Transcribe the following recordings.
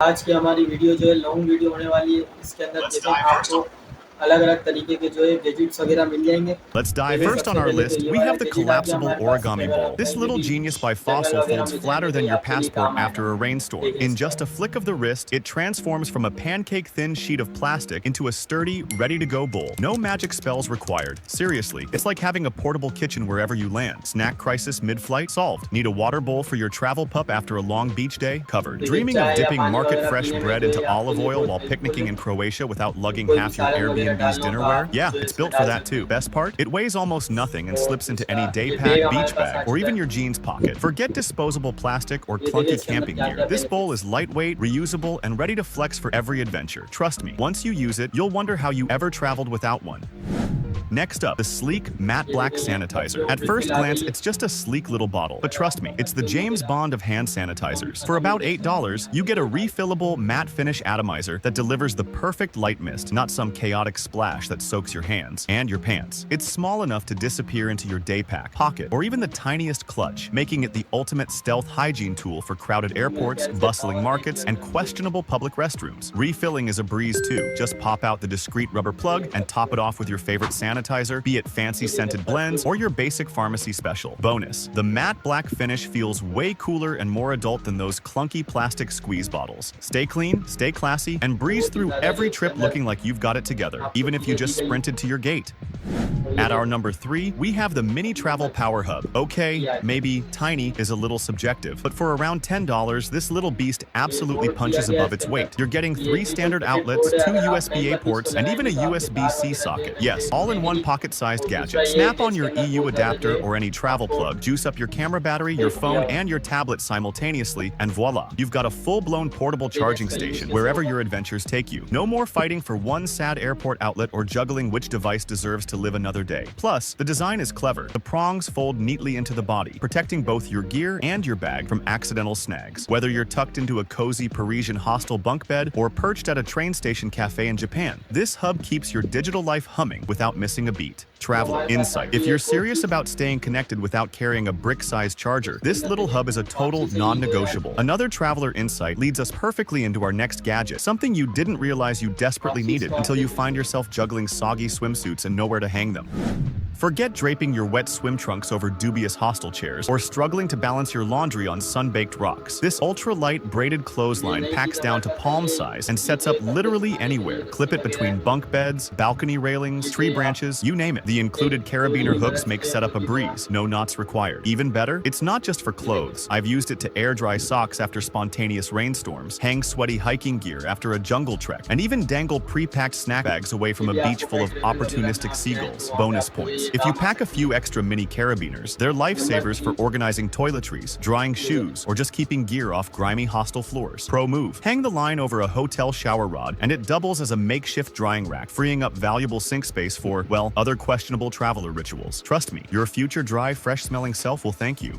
आज की हमारी वीडियो जो है लॉन्ग वीडियो होने वाली है। इसके अंदर देखें आपको अलग-अलग तरीके के जो है गैजेट्स वगैरह मिल जाएंगे। Let's dive देखें first सबसे on our पहले तो list. ये We वाला have the गैजेट आ गया collapsible हमारे पास। इसमें origami अगर bowl. आप This कहीं पे little भी genius by जंगल Fossil वगैरह folds में flatter जाएंगे तो than ये your आपके लिए passport काम after आएगा। a rainstorm. देखिए In इसको। just a flick of the wrist, it transforms from a pancake-thin sheet of plastic into a sturdy, ready-to-go bowl. No magic spells required. Seriously, it's like having a portable kitchen wherever you land. Snack crisis mid-flight? Solved. Need a water bowl for your travel pup after a long beach day? Covered. देखिए Dreaming of चाय या dipping पानी वगैरह market-fresh पीने में bread जो into है आपके olive लिए oil बहुत while हेल्पफुल picnicking है। in Croatia without lugging कोई भी half your सालन वगैरह Airbnb's डालना हो तो dinnerware? आप Yeah, जो है it's इसमें built for डाल that सकते too. हैं। Best part? It weighs almost nothing and और slips into any इसका day ये pack, बैग हमारे beach पास आ bag, or चुका even है। your jeans pocket. Forget disposable plastic or ये देखिए clunky इसके अंदर camping gear. क्या-क्या This bowl benefits is lightweight, reusable, and ready to flex for every adventure. Trust me, once you use it, you'll wonder how you ever traveled without one. Next up, the sleek, matte ये black देखिए ये sanitizer. अपने At office में first ला के glance, ये it's just a sleek little bottle. But trust me, it's the जो James मिलेगा Bond of hand वो भी sanitizers. For खत्म हो about जाएगा। $8, you get a refillable matte finish atomizer that delivers the perfect light mist, not some chaotic splash that soaks your hands and your pants. It's small enough to disappear into your day pack, pocket, or even the tiniest clutch, making it the ultimate stealth hygiene tool for crowded airports, bustling markets, and questionable public restrooms. Refilling is a breeze too. Just pop out the discreet rubber plug and top it off with your favorite sanitizer, be it fancy scented blends or your basic pharmacy special. Bonus: the matte black finish feels way cooler and more adult than those clunky plastic squeeze bottles. Stay clean, stay classy, and breeze बहुत ही through ज़्यादा जो every इसके trip अंदर looking like you've got it together, आपको even if you चीज़ें दी just गई हैं। sprinted to your gate. और ये At our देखिए number 3, we have the Mini Travel Power Hub. Okay, maybe tiny is a little subjective, but for around $10, this little beast ये absolutely board दिया punches गया है above इसके its अंदर। weight. You're getting ये 3 triple standard circuit outlets, board है। 2 अगर आप मेन USB-A वर्क पीस को ports, and even लगाएँगे a तो आपके तार USB-C वगैरह जो है socket. वो Yes, all in टूटेंगे one नहीं। pocket-sized और दूसरा gadget. ये है Snap कि on इसके your अंदर EU बहुत ज़्यादा जो adapter है or any travel आपको plug, juice up your camera battery, your help किया phone, हुआ है। and your tablet simultaneously, and voila, you've got a full-blown portable देखिए charging इसका यूज़ station कैसे wherever होगा। your adventures take you. No more fighting for one sad airport outlet or juggling which device deserves to live another day. Plus, the design is clever. The prongs fold neatly into the body, protecting both your gear and your bag from accidental snags. Whether you're tucked into a cozy Parisian hostel bunk bed or perched at a train station cafe in Japan, this hub keeps your digital life humming without missing a beat. Traveler हमारे पास insight. आगे If ये you're fourth serious about staying connected without carrying a brick-sized charger, this अंदर little देखें hub is a आप total जैसे ही जो है non-negotiable. Another traveler insight leads us perfectly into our next gadget, something you didn't realize you desperately आपसे needed इसको आप until you देखें। find yourself juggling soggy swimsuits and nowhere to hang them. Forget draping your wet swim trunks over dubious hostel chairs or struggling to balance your laundry on sun-baked rocks. This ultra-light braided ये clothesline नहीं कि packs down to ज़्यादा palm पहले size and sets नीचे up करते literally थे, anywhere. ये Clip it वगैरह between है। bunk beds, balcony railings, tree ये आप branches, you name it. The included carabiner hooks make setup a breeze, no knots required. Even better, it's not just for clothes. I've used it to air dry socks after spontaneous rainstorms, hang sweaty hiking gear after a jungle trek, and even dangle pre-packed snack bags away from a beach full of opportunistic seagulls. Bonus points. If you pack a few extra mini carabiners, they're lifesavers for organizing toiletries, drying shoes, or just keeping gear off grimy hostel floors. Pro move. Hang the line over a hotel shower rod, and it doubles as a makeshift drying rack, freeing up valuable sink space for, well, other questionable traveler rituals. Trust me, your future dry, fresh-smelling self will thank you.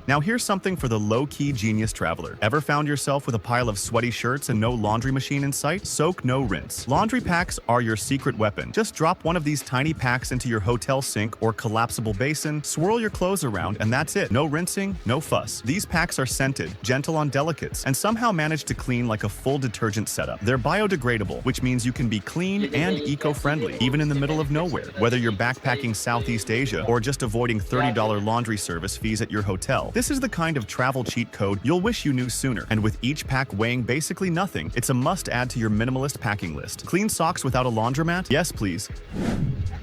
Now here's something for the low-key genius traveler. Ever found yourself with a pile of sweaty shirts and no laundry machine in sight? Soak, no rinse. Laundry packs are your secret weapon. Just drop one of these tiny packs into your hotel sink or collapsible basin, swirl your clothes around, and that's it. No rinsing, no fuss. These packs are scented, gentle on delicates, and somehow manage to clean like a full detergent setup. They're biodegradable, which means you can be clean and eco-friendly, even in the middle of nowhere. Whether you're backpacking Southeast Asia or just avoiding $30 laundry service fees at your hotel, this is the kind of travel cheat code you'll wish you knew sooner. And with each pack weighing basically nothing, it's a must-add to your minimalist packing list. Clean socks without a laundromat? Yes, please.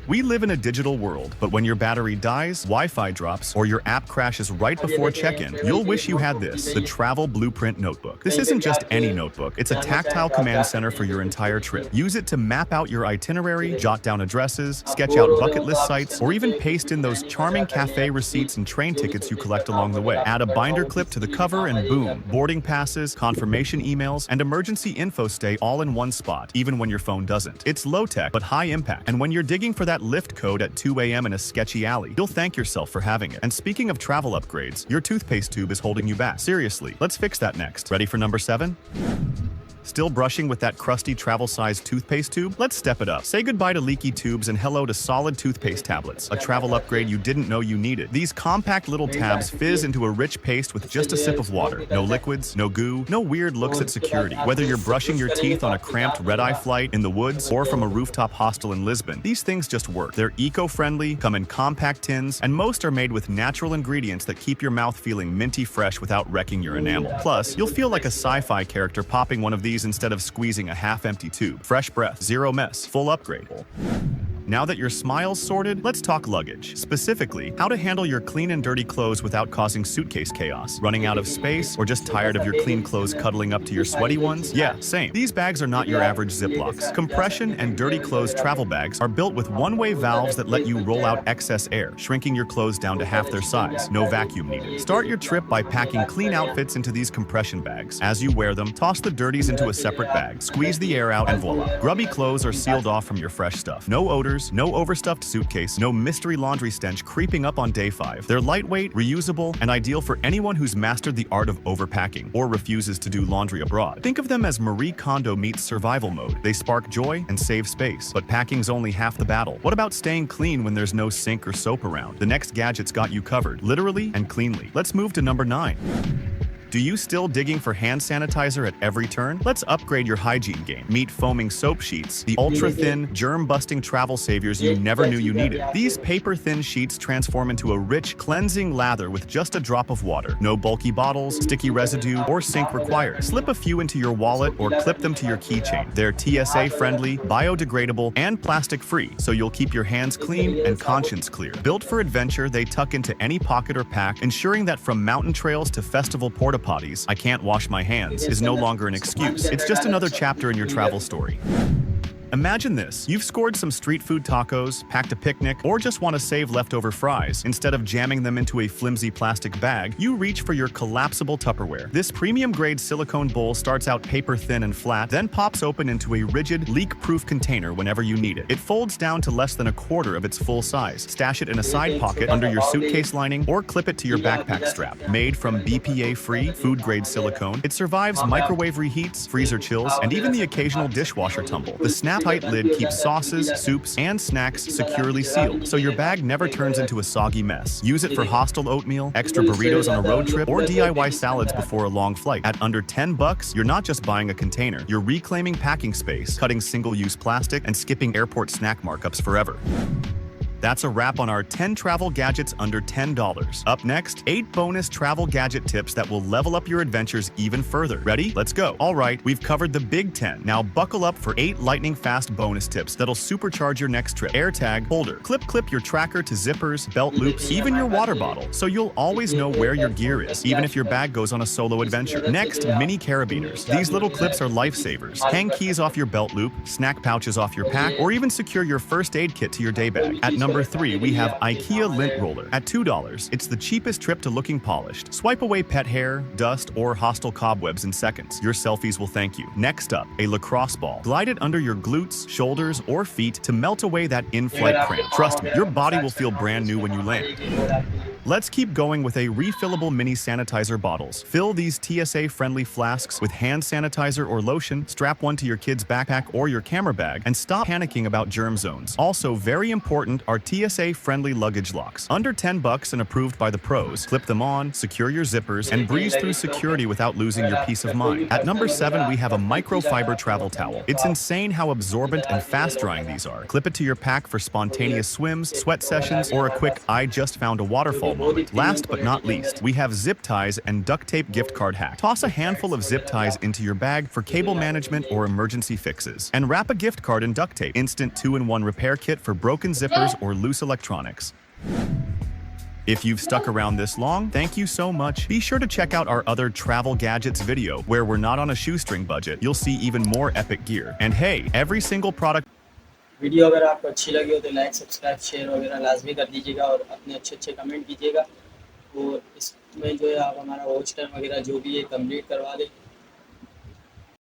We live in a digital world, but when your battery dies, Wi-Fi drops, or your app crashes right before check-in, you'll wish you had this, the Travel Blueprint Notebook. This isn't just any notebook, it's a tactile command center for your entire trip. Use it to map out your itinerary, jot down addresses, sketch out bucket list sites, or even paste in those charming cafe receipts and train tickets you collect along the way. Add a binder clip to the cover and boom, boarding passes, confirmation emails, and emergency info stay all in one spot, even when your phone doesn't. It's low-tech, but high impact, and when you're digging for that lift code at 2 a.m. in a sketchy alley, you'll thank yourself for having it. And speaking of travel upgrades, your toothpaste tube is holding you back. Seriously, let's fix that next. Ready for number 7? Still brushing with that crusty travel-sized toothpaste tube? Let's step it up. Say goodbye to leaky tubes and hello to solid toothpaste tablets, a travel upgrade you didn't know you needed. These compact little tabs fizz into a rich paste with just a sip of water. No liquids, no goo, no weird looks at security. Whether you're brushing your teeth on a cramped red-eye flight in the woods or from a rooftop hostel in Lisbon, these things just work. They're eco-friendly, come in compact tins, and most are made with natural ingredients that keep your mouth feeling minty fresh without wrecking your enamel. Plus, you'll feel like a sci-fi character popping one of these instead of squeezing a half-empty tube. Fresh breath, zero mess, full upgrade. Now that your smile's sorted, let's talk luggage. Specifically, how to handle your clean and dirty clothes without causing suitcase chaos. Running out of space, or just tired of your clean clothes cuddling up to your sweaty ones? Yeah, same. These bags are not your average Ziplocs. Compression and dirty clothes travel bags are built with one-way valves that let you roll out excess air, shrinking your clothes down to half their size. No vacuum needed. Start your trip by packing clean outfits into these compression bags. As you wear them, toss the dirties into a separate bag, squeeze the air out, and voila. Grubby clothes are sealed off from your fresh stuff. No odors, no overstuffed suitcase, no mystery laundry stench creeping up on day 5. They're lightweight, reusable, and ideal for anyone who's mastered the art of overpacking or refuses to do laundry abroad. Think of them as Marie Kondo meets survival mode. They spark joy and save space, but packing's only half the battle. What about staying clean when there's no sink or soap around? The next gadget's got you covered, literally and cleanly. Let's move to number 9. Do you still digging for hand sanitizer at every turn? Let's upgrade your hygiene game. Meet foaming soap sheets, the ultra-thin, germ-busting travel saviors you never knew you needed. These paper-thin sheets transform into a rich, cleansing lather with just a drop of water. No bulky bottles, sticky residue, or sink required. Slip a few into your wallet or clip them to your keychain. They're TSA-friendly, biodegradable, and plastic-free, so you'll keep your hands clean and conscience clear. Built for adventure, they tuck into any pocket or pack, ensuring that from mountain trails to festival porta potties, I can't wash my hands is no longer an excuse. It's just another chapter in your travel story. Imagine this. You've scored some street food tacos, packed a picnic, or just want to save leftover fries. Instead of jamming them into a flimsy plastic bag, you reach for your collapsible Tupperware. This premium-grade silicone bowl starts out paper-thin and flat, then pops open into a rigid, leak-proof container whenever you need it. It folds down to less than a quarter of its full size. Stash it in a side pocket under your suitcase lining, or clip it to your backpack strap. Made from BPA-free, food-grade silicone, it survives microwave reheats, freezer chills, and even the occasional dishwasher tumble. The snap-tight lid keeps sauces, soups, and snacks securely sealed, so your bag never turns into a soggy mess. Use it for hostel oatmeal, extra burritos on a road trip, or DIY salads before a long flight. At under $10, you're not just buying a container, you're reclaiming packing space, cutting single-use plastic, and skipping airport snack markups forever. That's a wrap on our 10 travel gadgets under $10. Up next, 8 bonus travel gadget tips that will level up your adventures even further. Ready? Let's go. All right, we've covered the big 10. Now buckle up for 8 lightning-fast bonus tips that'll supercharge your next trip. AirTag, holder. Clip your tracker to zippers, belt loops, even your water bottle, so you'll always know where your gear is, even if your bag goes on a solo adventure. Next, mini carabiners. These little clips are lifesavers. Hang keys off your belt loop, snack pouches off your pack, or even secure your first aid kit to your day bag. At number 3, we have IKEA lint roller. At $2, it's the cheapest trip to looking polished. Swipe away pet hair, dust, or hostile cobwebs in seconds. Your selfies will thank you. Next up, a lacrosse ball. Glide it under your glutes, shoulders, or feet to melt away that in-flight cramp. Trust me, your body will feel brand new when you land. Let's keep going with a refillable mini sanitizer bottles. Fill these TSA-friendly flasks with hand sanitizer or lotion, strap one to your kid's backpack or your camera bag, and stop panicking about germ zones. Also, very important are TSA-friendly luggage locks. Under $10 and approved by the pros, clip them on, secure your zippers, and breeze through security without losing your peace of mind. At number 7, we have a microfiber travel towel. It's insane how absorbent and fast-drying these are. Clip it to your pack for spontaneous swims, sweat sessions, or a quick "I just found a waterfall" moment. Last but not least, we have zip ties and duct tape gift card hack. Toss a handful of zip ties into your bag for cable management or emergency fixes. And wrap a gift card in duct tape. Instant 2-in-1 repair kit for broken zippers or loose electronics. If you've stuck around this long, thank you so much. Be sure to check out our other travel gadgets video, where we're not on a shoestring budget. You'll see even more epic gear. And hey, every single product video अगर आपको अच्छी लगी हो तो like subscribe share वगैरह लाजमी कर दीजिएगा और अपने अच्छे कमेंट कीजिएगा और इसमें जो है आप हमारा वॉच टाइम वगैरह जो भी है कंप्लीट करवा दें।